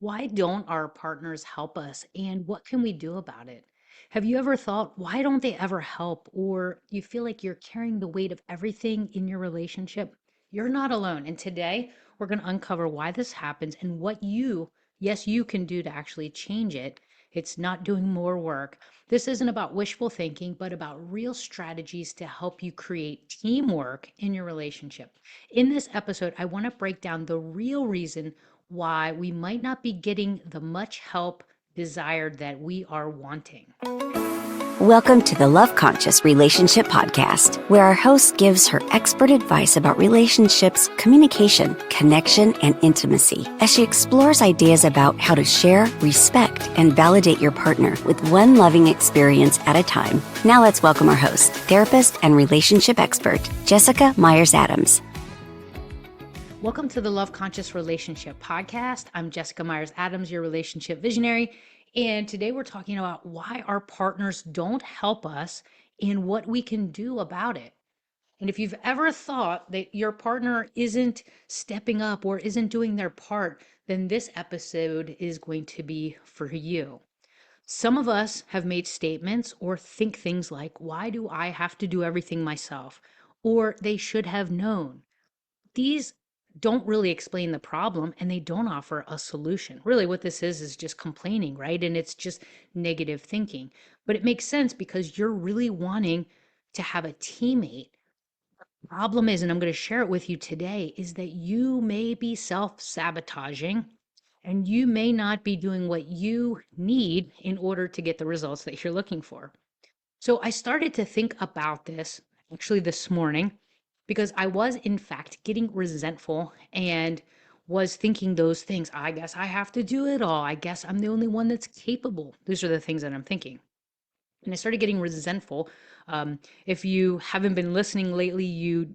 Why don't our partners help us and what can we do about it? Have you ever thought, why don't they ever help? Or you feel like you're carrying the weight of everything in your relationship? You're not alone. And today we're going to uncover why this happens and what yes, you can do to actually change it. It's not doing more work. This isn't about wishful thinking, but about real strategies to help you create teamwork in your relationship. In this episode, I want to break down the real reason why we might not be getting the much help desired that we are wanting. Welcome to the Love Conscious Relationship Podcast, where our host gives her expert advice about relationships, communication, connection, and intimacy as she explores ideas about how to share, respect, and validate your partner with one loving experience at a time. Now let's welcome our host, therapist and relationship expert, Jessica Myers-Adams. Welcome to the Love Conscious Relationship Podcast. I'm Jessica Myers-Adams, your relationship visionary. And today we're talking about why our partners don't help us and what we can do about it. And if you've ever thought that your partner isn't stepping up or isn't doing their part, then this episode is going to be for you. Some of us have made statements or think things like, why do I have to do everything myself? Or they should have known. These don't really explain the problem and they don't offer a solution. Really, what this is just complaining, right? And it's just negative thinking. But it makes sense because you're really wanting to have a teammate. Problem is, and I'm going to share it with you today, is that you may be self-sabotaging and you may not be doing what you need in order to get the results that you're looking for. So I started to think about this actually this morning because I was, in fact, getting resentful and was thinking those things. I guess I have to do it all. I guess I'm the only one that's capable. These are the things that I'm thinking. And I started getting resentful. If you haven't been listening lately,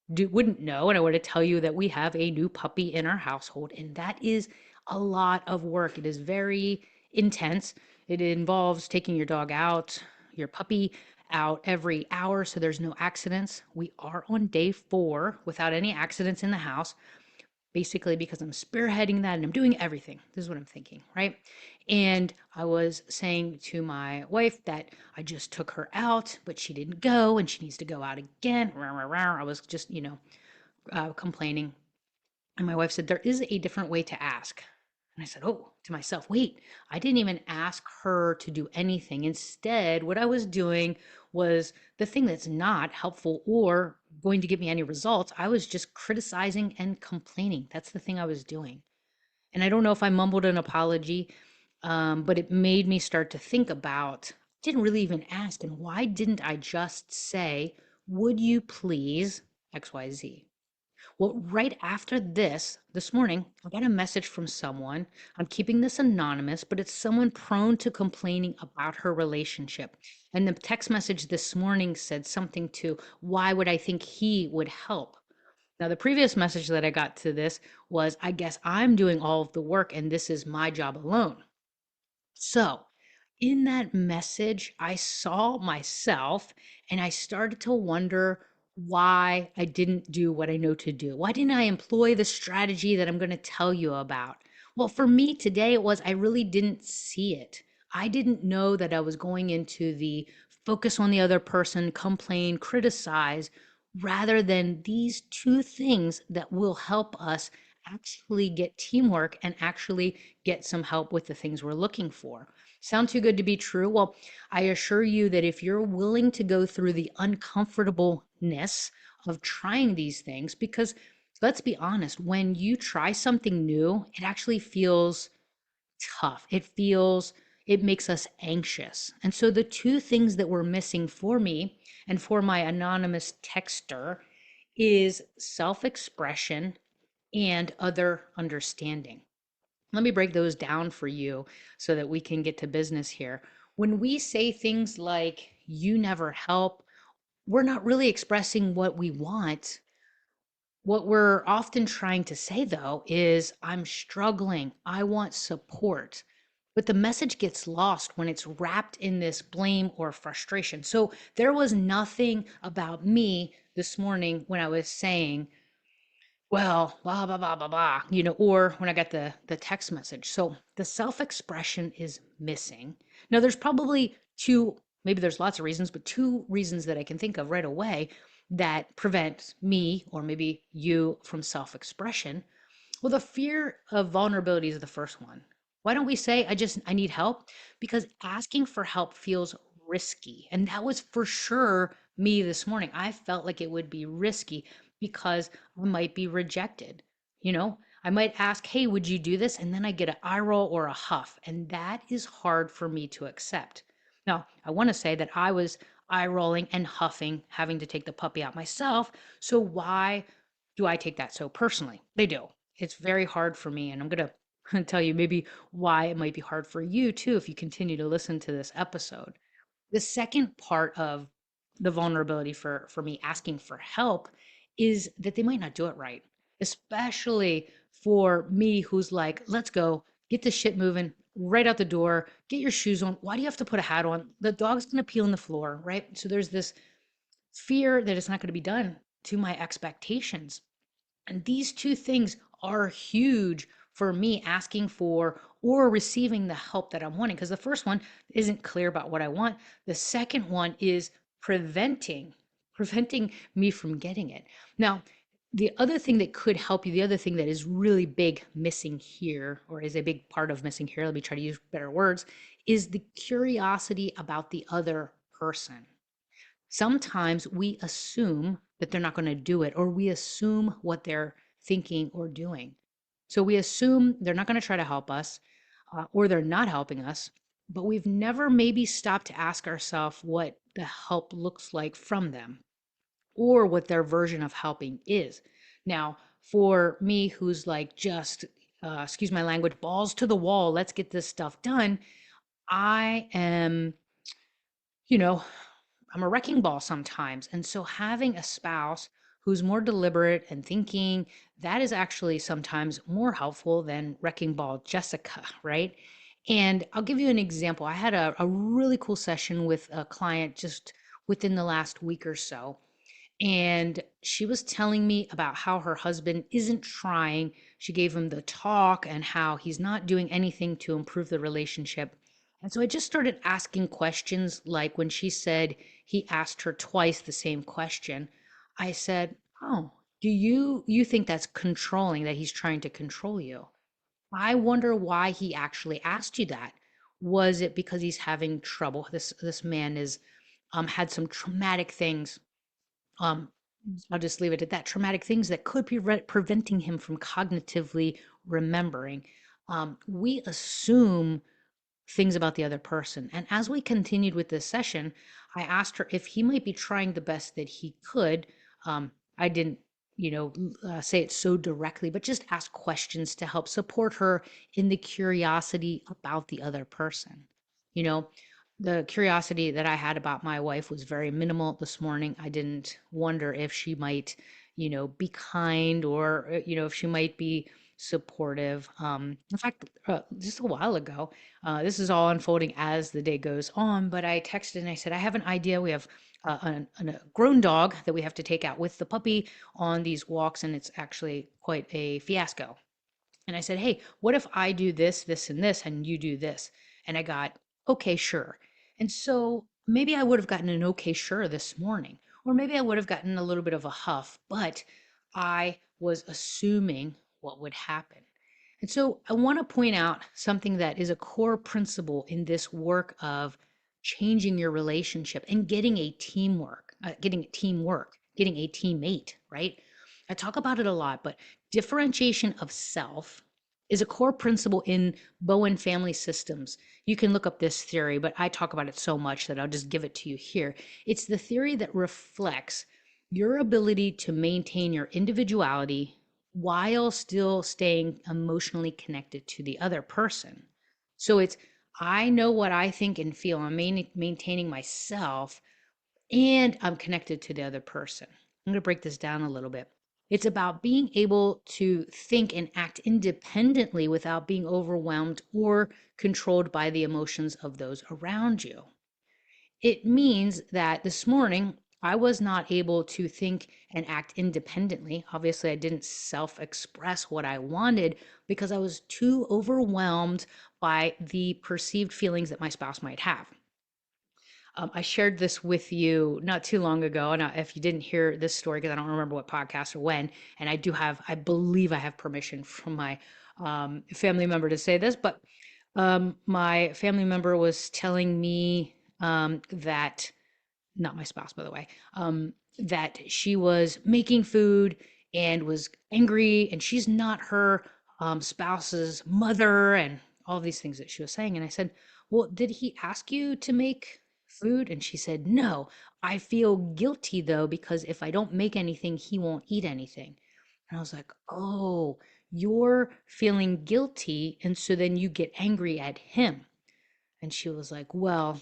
wouldn't know. And I want to tell you that we have a new puppy in our household, and that is a lot of work. It is very intense. It involves taking your dog out, your puppy out every hour so there's no accidents. We are on day 4 without any accidents in the house, basically because I'm spearheading that and I'm doing everything. This is what I'm thinking, right? And I was saying to my wife that I just took her out, but she didn't go and she needs to go out again. I was just, complaining. And my wife said, there is a different way to ask. And I said, oh, to myself, wait, I didn't even ask her to do anything. Instead, what I was doing was the thing that's not helpful or going to give me any results. I was just criticizing and complaining. That's the thing I was doing. And I don't know if I mumbled an apology, but it made me start to think about, didn't really even ask. And why didn't I just say, would you please XYZ? Well, right after this morning, I got a message from someone. I'm keeping this anonymous, but it's someone prone to complaining about her relationship. And the text message this morning said something to, why would I think he would help? Now, the previous message that I got to this was, I guess I'm doing all of the work and this is my job alone. So, in that message, I saw myself and I started to wonder why I didn't do what I know to do. Why didn't I employ the strategy that I'm going to tell you about? Well, for me today, it was I really didn't see it. I didn't know that I was going into the focus on the other person, complain, criticize, rather than these two things that will help us actually get teamwork and actually get some help with the things we're looking for. Sound too good to be true? Well, I assure you that if you're willing to go through the uncomfortableness of trying these things, because let's be honest, when you try something new, it actually feels tough. It makes us anxious. And so the two things that were missing for me and for my anonymous texter is self-expression and other understanding. Let me break those down for you so that we can get to business here. When we say things like, you never help, we're not really expressing what we want. What we're often trying to say, though, is, I'm struggling, I want support. But the message gets lost when it's wrapped in this blame or frustration. So there was nothing about me this morning when I was saying, Well, blah, blah, blah, blah, blah, or when I got the text message. So the self-expression is missing. Now, there's probably two, maybe there's lots of reasons, but two reasons that I can think of right away that prevent me or maybe you from self-expression. Well, the fear of vulnerability is the first one. Why don't we say, I need help? Because asking for help feels risky. And that was for sure me this morning. I felt like it would be risky because I might be rejected. I might ask, hey, would you do this? And then I get an eye roll or a huff. And that is hard for me to accept. Now, I want to say that I was eye rolling and huffing, having to take the puppy out myself. So why do I take that so personally? They do. It's very hard for me, and I'm going to tell you maybe why it might be hard for you too if you continue to listen to this episode. The second part of the vulnerability for me asking for help is that they might not do it right, especially for me who's like, let's go, get this shit moving right out the door, get your shoes on. Why do you have to put a hat on? The dog's going to pee on the floor, right? So there's this fear that it's not going to be done to my expectations. And these two things are huge for me asking for or receiving the help that I'm wanting. Because the first one isn't clear about what I want. The second one is preventing me from getting it. Now, the other thing that could help you, the other thing that is really big missing here, or is a big part of missing here, let me try to use better words, is the curiosity about the other person. Sometimes we assume that they're not going to do it, or we assume what they're thinking or doing. So we assume they're not going to try to help us, or they're not helping us, but we've never maybe stopped to ask ourselves what the help looks like from them or what their version of helping is. Now, for me, who's like just, excuse my language, balls to the wall, let's get this stuff done, I am, you know, I'm a wrecking ball sometimes. And so having a spouse who's more deliberate and thinking, that is actually sometimes more helpful than wrecking ball Jessica, right? And I'll give you an example. I had a really cool session with a client just within the last week or so. And she was telling me about how her husband isn't trying. She gave him the talk and how he's not doing anything to improve the relationship. And so I just started asking questions like when she said he asked her twice the same question. I said, "Oh, do you think that's controlling, that he's trying to control you? I wonder why he actually asked you that. Was it because he's having trouble? This man is had some traumatic things, um, I'll just leave it at that. Traumatic things that could be preventing him from cognitively remembering. We assume things about the other person. And as we continued with this session, I asked her if he might be trying the best that he could. I didn't, say it so directly, but just ask questions to help support her in the curiosity about the other person. You know, the curiosity that I had about my wife was very minimal this morning. I didn't wonder if she might, be kind or, if she might be supportive. In fact, just a while ago, this is all unfolding as the day goes on, but I texted and I said, I have an idea. We have a grown dog that we have to take out with the puppy on these walks, and it's actually quite a fiasco. And I said, hey, what if I do this, this, and this, and you do this? And I got, okay, sure. And so maybe I would have gotten an okay, sure this morning, or maybe I would have gotten a little bit of a huff, but I was assuming what would happen. And so I want to point out something that is a core principle in this work of changing your relationship and getting a teammate, right? I talk about it a lot, but differentiation of self is a core principle in Bowen family systems. You can look up this theory, but I talk about it so much that I'll just give it to you here. It's the theory that reflects your ability to maintain your individuality while still staying emotionally connected to the other person. So it's, I know what I think and feel. I'm maintaining myself and I'm connected to the other person. I'm going to break this down a little bit. It's about being able to think and act independently without being overwhelmed or controlled by the emotions of those around you. It means that this morning I was not able to think and act independently. Obviously, I didn't self express what I wanted because I was too overwhelmed by the perceived feelings that my spouse might have. I shared this with you not too long ago. And if you didn't hear this story, because I don't remember what podcast or when, and I believe I have permission from my family member to say this, but my family member was telling me that not my spouse, by the way, that she was making food and was angry, and she's not her spouse's mother, and all these things that she was saying. And I said, well, did he ask you to make food? And she said, no. I feel guilty though, because if I don't make anything, he won't eat anything. And I was like, oh, you're feeling guilty. And so then you get angry at him. And she was like, well,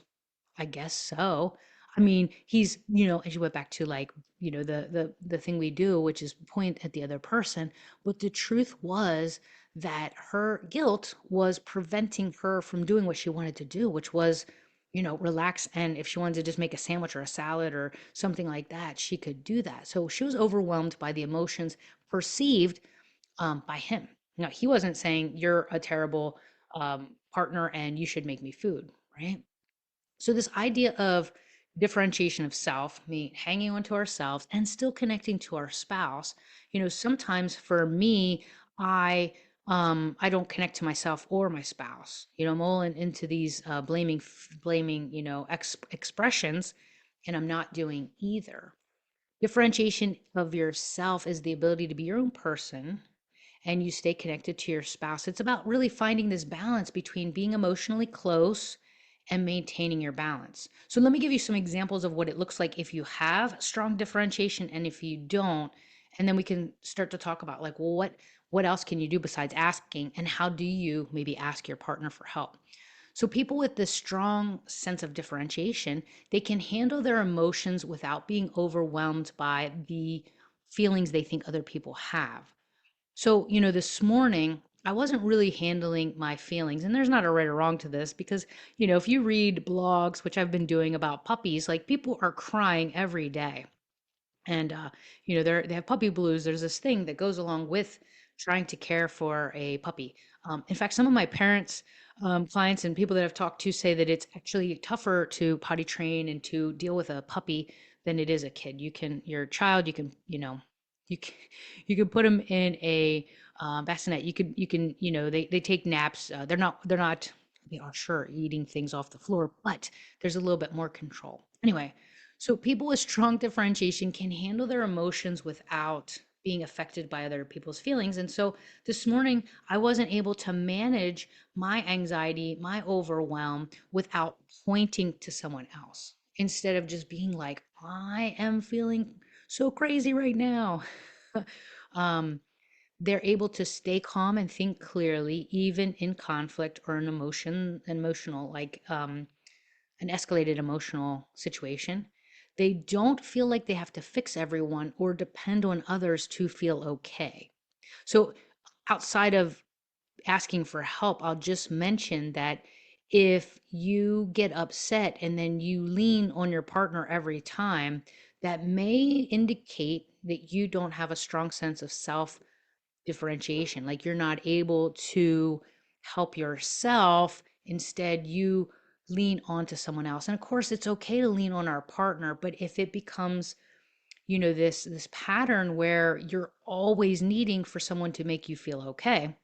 I guess so. I mean, he's, and she went back to like, the thing we do, which is point at the other person. But the truth was that her guilt was preventing her from doing what she wanted to do, which was, relax. And if she wanted to just make a sandwich or a salad or something like that, she could do that. So she was overwhelmed by the emotions perceived by him. Now, he wasn't saying you're a terrible partner and you should make me food, right? So this idea of differentiation of self, me hanging on to ourselves and still connecting to our spouse, sometimes for me, I don't connect to myself or my spouse. I'm all into these blaming, expressions, and I'm not doing either. Differentiation of yourself is the ability to be your own person and you stay connected to your spouse. It's about really finding this balance between being emotionally close and maintaining your balance. So let me give you some examples of what it looks like if you have strong differentiation and if you don't, and then we can start to talk about like, well, what else can you do besides asking, and how do you maybe ask your partner for help? So people with this strong sense of differentiation, they can handle their emotions without being overwhelmed by the feelings they think other people have. So, this morning, I wasn't really handling my feelings. And there's not a right or wrong to this because, if you read blogs, which I've been doing about puppies, like people are crying every day. And, they have puppy blues. There's this thing that goes along with trying to care for a puppy. In fact, some of my parents, clients, and people that I've talked to say that it's actually tougher to potty train and to deal with a puppy than it is a kid. Your child, you can, you can put them in a bassinet. You can, they take naps. They are sure eating things off the floor, but there's a little bit more control. Anyway, so people with strong differentiation can handle their emotions without being affected by other people's feelings. And so this morning, I wasn't able to manage my anxiety, my overwhelm without pointing to someone else instead of just being like, I am feeling so crazy right now. um, they're able to stay calm and think clearly, even in conflict or emotional, like an escalated emotional situation. They don't feel like they have to fix everyone or depend on others to feel okay. So, outside of asking for help, I'll just mention that if you get upset and then you lean on your partner every time, that may indicate that you don't have a strong sense of self differentiation. Like you're not able to help yourself. Instead, you lean onto someone else. And of course, it's okay to lean on our partner, but if it becomes, this pattern where you're always needing for someone to make you feel okay,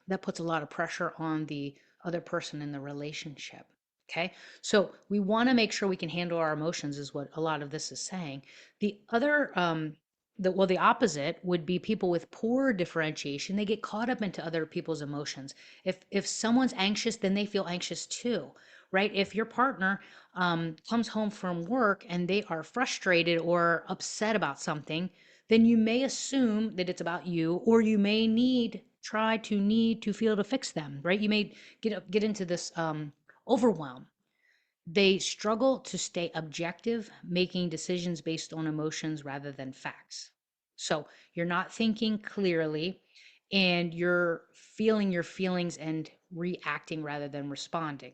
that puts a lot of pressure on the other person in the relationship. Okay. So we want to make sure we can handle our emotions, is what a lot of this is saying. The other, the opposite would be people with poor differentiation. They get caught up into other people's emotions. If someone's anxious, then they feel anxious too, right? If your partner comes home from work and they are frustrated or upset about something, then you may assume that it's about you, or you may need to feel to fix them, right? You may get into this overwhelm. They struggle to stay objective, making decisions based on emotions rather than facts. So you're not thinking clearly, and you're feeling your feelings and reacting rather than responding.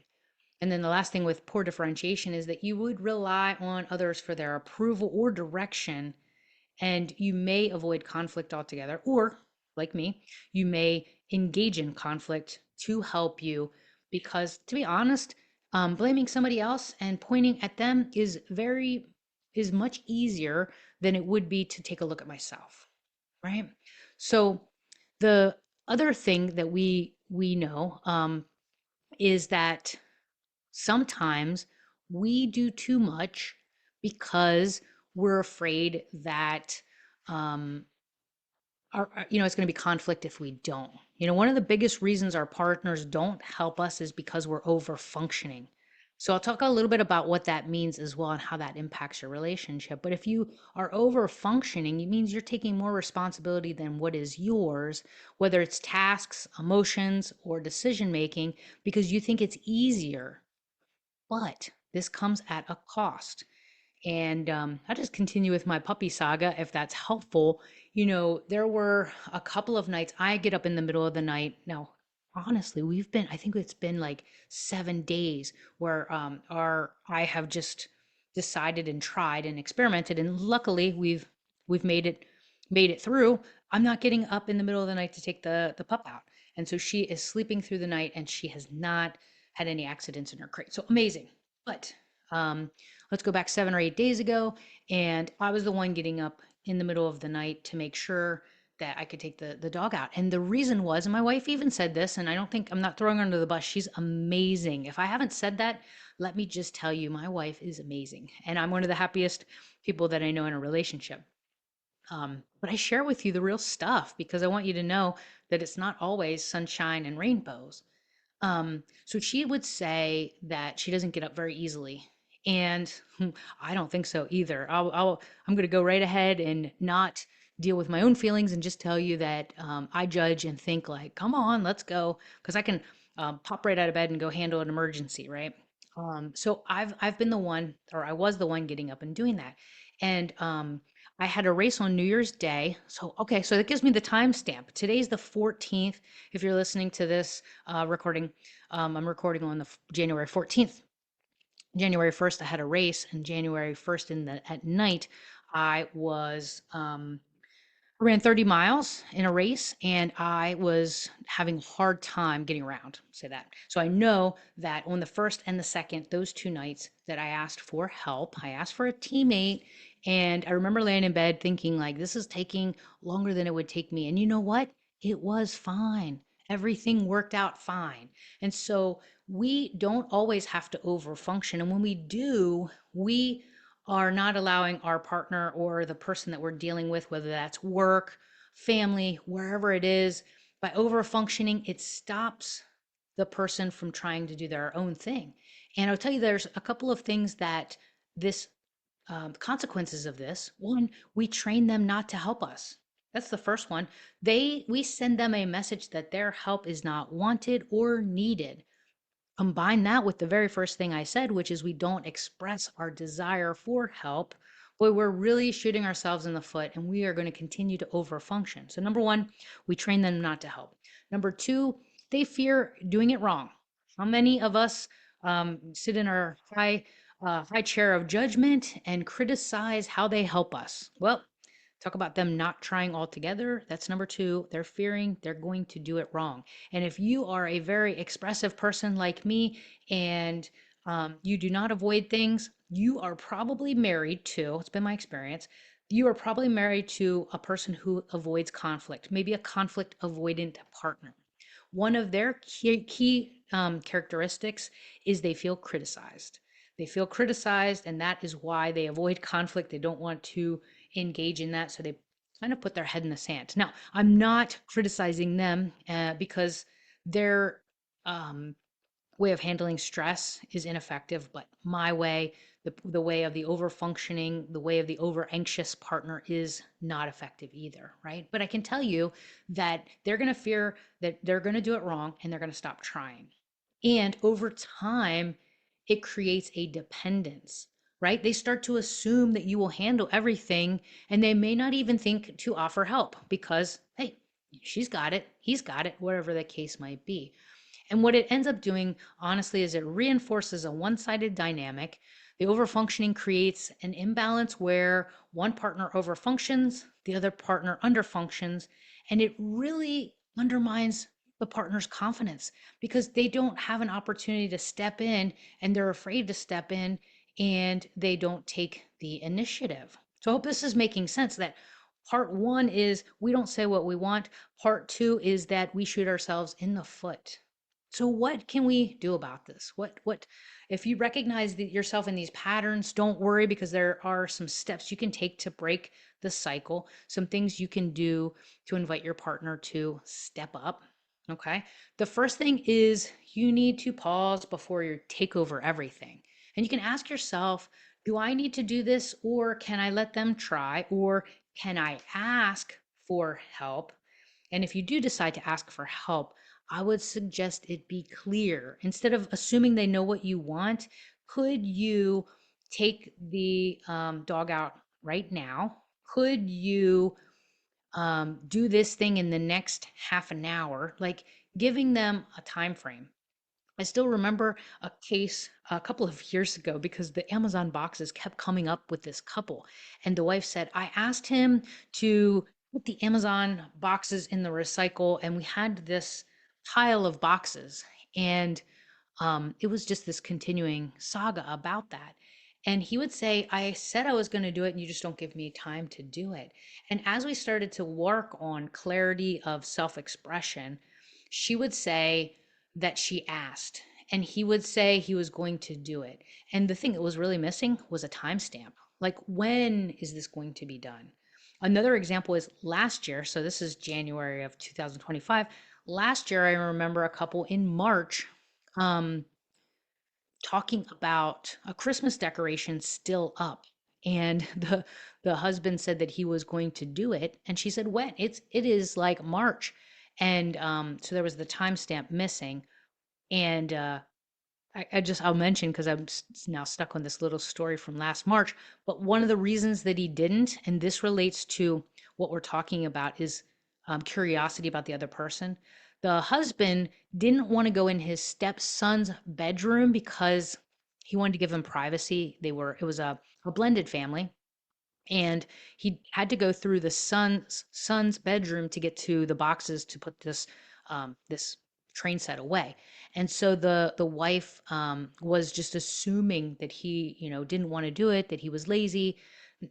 And then the last thing with poor differentiation is that you would rely on others for their approval or direction, and you may avoid conflict altogether. Or, like me, you may engage in conflict to help you because, to be honest, blaming somebody else and pointing at them is much easier than it would be to take a look at myself, right? So the other thing that we know is that sometimes we do too much because we're afraid that um, it's going to be conflict if we don't. One of the biggest reasons our partners don't help us is because we're over functioning. So I'll talk a little bit about what that means as well and how that impacts your relationship. But if you are over functioning, it means you're taking more responsibility than what is yours, whether it's tasks, emotions, or decision making, because you think it's easier. But this comes at a cost. And I'll just continue with my puppy saga if that's helpful. There were a couple of nights I get up in the middle of the night. Now, honestly, I think it's been like 7 days where I have just decided and tried and experimented. And luckily we've made it through. I'm not getting up in the middle of the night to take the pup out. And so she is sleeping through the night and she has not had any accidents in her crate. So amazing. But um, let's go back 7 or 8 days ago, and I was the one getting up in the middle of the night to make sure that I could take the dog out. And the reason was, and my wife even said this, and I'm not throwing her under the bus. She's amazing. If I haven't said that, let me just tell you, my wife is amazing. And I'm one of the happiest people that I know in a relationship. But I share with you the real stuff because I want you to know that it's not always sunshine and rainbows. So she would say that she doesn't get up very easily. And I don't think so either. I'm going to go right ahead and not deal with my own feelings and just tell you that I judge and think like, come on, let's go. Because I can pop right out of bed and go handle an emergency, right? So I've been the one, or I was the one getting up and doing that. And I had a race on New Year's Day. So, okay, so that gives me the timestamp. Today's the 14th. If you're listening to this recording, I'm recording on the January 14th. January 1st, I had a race, and January 1st at night, I was ran 30 miles in a race and I was having a hard time getting around, say that. So I know that on the first and the second, those 2 nights that I asked for help, I asked for a teammate. And I remember laying in bed thinking, like, this is taking longer than it would take me. And you know what? It was fine. Everything worked out fine. And so we don't always have to overfunction. And when we do, we are not allowing our partner or the person that we're dealing with, whether that's work, family, wherever it is, by over functioning, it stops the person from trying to do their own thing. And I'll tell you, there's a couple of things that this consequences of this. One, we train them not to help us. That's the first one. We send them a message that their help is not wanted or needed. Combine that with the very first thing I said, which is we don't express our desire for help, boy, we're really shooting ourselves in the foot and we are going to continue to overfunction. So, number one, we train them not to help. Number two, they fear doing it wrong. How many of us sit in our high chair of judgment and criticize how they help us? Well, talk about them not trying altogether. That's number two. They're fearing they're going to do it wrong. And if you are a very expressive person like me and you do not avoid things, you are probably married to, it's been my experience, you are probably married to a person who avoids conflict, maybe a conflict avoidant partner. One of their key characteristics is they feel criticized. They feel criticized, and that is why they avoid conflict. They don't want to engage in that. So they kind of put their head in the sand. Now, I'm not criticizing them because their way of handling stress is ineffective, but my way, the way of the over functioning, the way of the over anxious partner is not effective either, right? But I can tell you that they're going to fear that they're going to do it wrong and they're going to stop trying. And over time, it creates a dependence, right? They start to assume that you will handle everything and they may not even think to offer help because, hey, she's got it, he's got it, whatever the case might be. And what it ends up doing, honestly, is it reinforces a one sided dynamic. The overfunctioning creates an imbalance where one partner overfunctions, the other partner underfunctions, and it really undermines the partner's confidence because they don't have an opportunity to step in and they're afraid to step in and they don't take the initiative. So I hope this is making sense that part one is we don't say what we want. Part two is that we shoot ourselves in the foot. So what can we do about this? What if you recognize that yourself in these patterns, don't worry because there are some steps you can take to break the cycle, some things you can do to invite your partner to step up. Okay. The first thing is you need to pause before you take over everything. And you can ask yourself, do I need to do this or can I let them try or can I ask for help? And if you do decide to ask for help, I would suggest it be clear. Instead of assuming they know what you want, could you take the dog out right now? Could you do this thing in the next half an hour? Like giving them a time frame. I still remember a case a couple of years ago because the Amazon boxes kept coming up with this couple. And the wife said, I asked him to put the Amazon boxes in the recycle, and we had this pile of boxes. And it was just this continuing saga about that. And he would say, I said I was going to do it, and you just don't give me time to do it. And as we started to work on clarity of self expression, she would say that she asked, and he would say he was going to do it. And the thing that was really missing was a timestamp. Like, when is this going to be done? Another example is last year. So, this is January of 2025. Last year, I remember a couple in March um, talking about a Christmas decoration still up. And the husband said that he was going to do it. And she said, when? It is like March. And so there was the timestamp missing. And I'll mention because now stuck on this little story from last March. But one of the reasons that he didn't, and this relates to what we're talking about, is curiosity about the other person. The husband didn't want to go in his stepson's bedroom because he wanted to give him privacy. It was a blended family, and he had to go through the son's bedroom to get to the boxes to put this train set away. And so the wife was just assuming that he didn't want to do it, that he was lazy.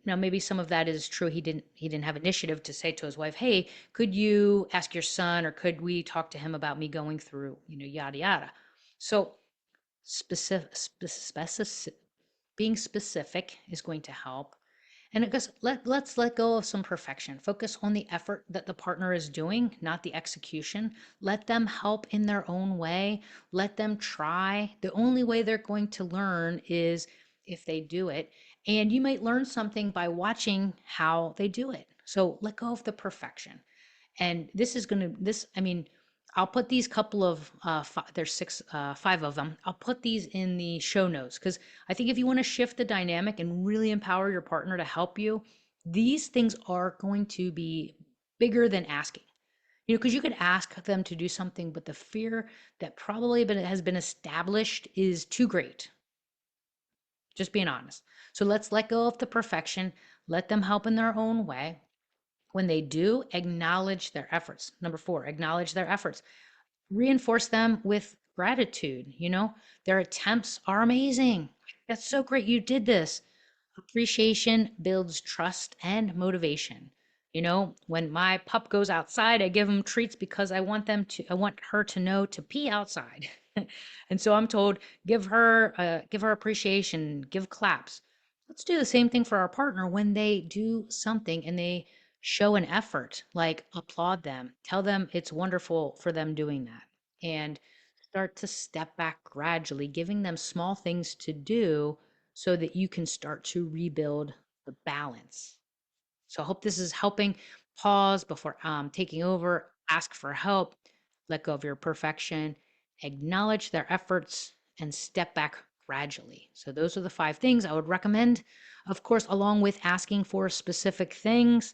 Now maybe some of that is true. He didn't have initiative to say to his wife, hey, could you ask your son, or could we talk to him about me going through yada yada. So specific being specific is going to help. And it goes, let's let go of some perfection. Focus on the effort that the partner is doing, not the execution. Let them help in their own way. Let them try. The only way they're going to learn is if they do it. And you might learn something by watching how they do it. So let go of the perfection. And this is going to, I mean, I'll put these couple of, there's five of them. I'll put these in the show notes because I think if you want to shift the dynamic and really empower your partner to help you, these things are going to be bigger than asking. Because you could ask them to do something, but the fear that probably has been established is too great. Just being honest. So let's let go of the perfection, let them help in their own way. When they do, acknowledge their efforts. Number four, acknowledge their efforts. Reinforce them with gratitude. Their attempts are amazing. That's so great. You did this. Appreciation builds trust and motivation. When my pup goes outside, I give him treats because I want her to know to pee outside. And so I'm told, give her appreciation, give claps. Let's do the same thing for our partner when they do something and they show an effort, like applaud them, tell them it's wonderful for them doing that, and start to step back gradually, giving them small things to do so that you can start to rebuild the balance. So I hope this is helping. Pause before taking over, ask for help, let go of your perfection, acknowledge their efforts, and step back gradually. So those are the five things I would recommend. Of course, along with asking for specific things.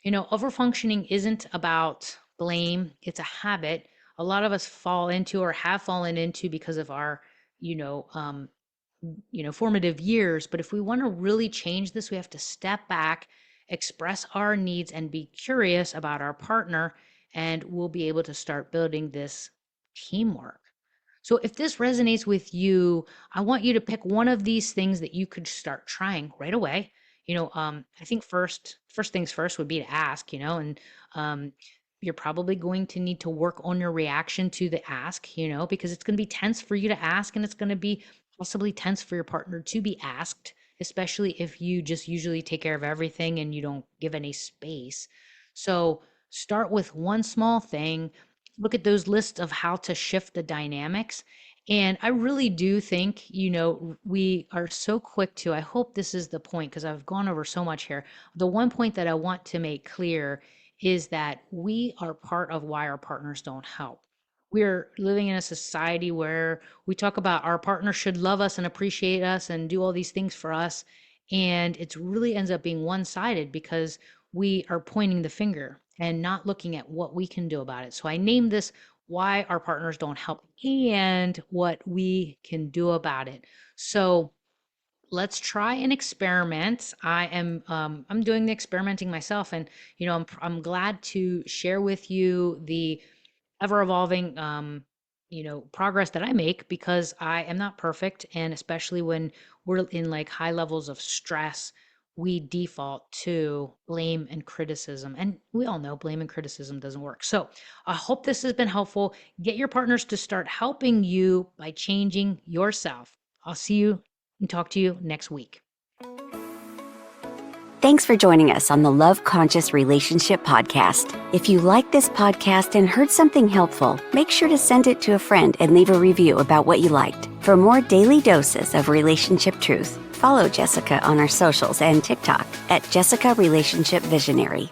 Overfunctioning isn't about blame, it's a habit. a lot of us fall into or have fallen into because of our, you know, formative years. But if we want to really change this, we have to step back, express our needs, and be curious about our partner, and we'll be able to start building this teamwork. So if this resonates with you, I want you to pick one of these things that you could start trying right away. I think first things first would be to ask, and um, you're probably going to need to work on your reaction to the ask, because it's going to be tense for you to ask, and it's going to be possibly tense for your partner to be asked, especially if you just usually take care of everything and you don't give any space. So start with one small thing, look at those lists of how to shift the dynamics. And I really do think, we are so quick to, I hope this is the point because I've gone over so much here. The one point that I want to make clear is that we are part of why our partners don't help. We're living in a society where we talk about our partner should love us and appreciate us and do all these things for us. And it really ends up being one sided because we are pointing the finger and not looking at what we can do about it. So I named this Why Our Partners Don't Help and What We Can Do About It. So let's try an experiment. I'm doing the experimenting myself, and I'm glad to share with you the ever evolving progress that I make, because I am not perfect, and especially when we're in like high levels of stress, we default to blame and criticism, and we all know blame and criticism doesn't work. So I hope this has been helpful. Get your partners to start helping you by changing yourself. I'll see you and talk to you next week. Thanks for joining us on the Love Conscious Relationship Podcast. If you like this podcast and heard something helpful, make sure to send it to a friend and leave a review about what you liked. For more daily doses of relationship truth, follow Jessica on our socials and TikTok at Jessica Relationship Visionary.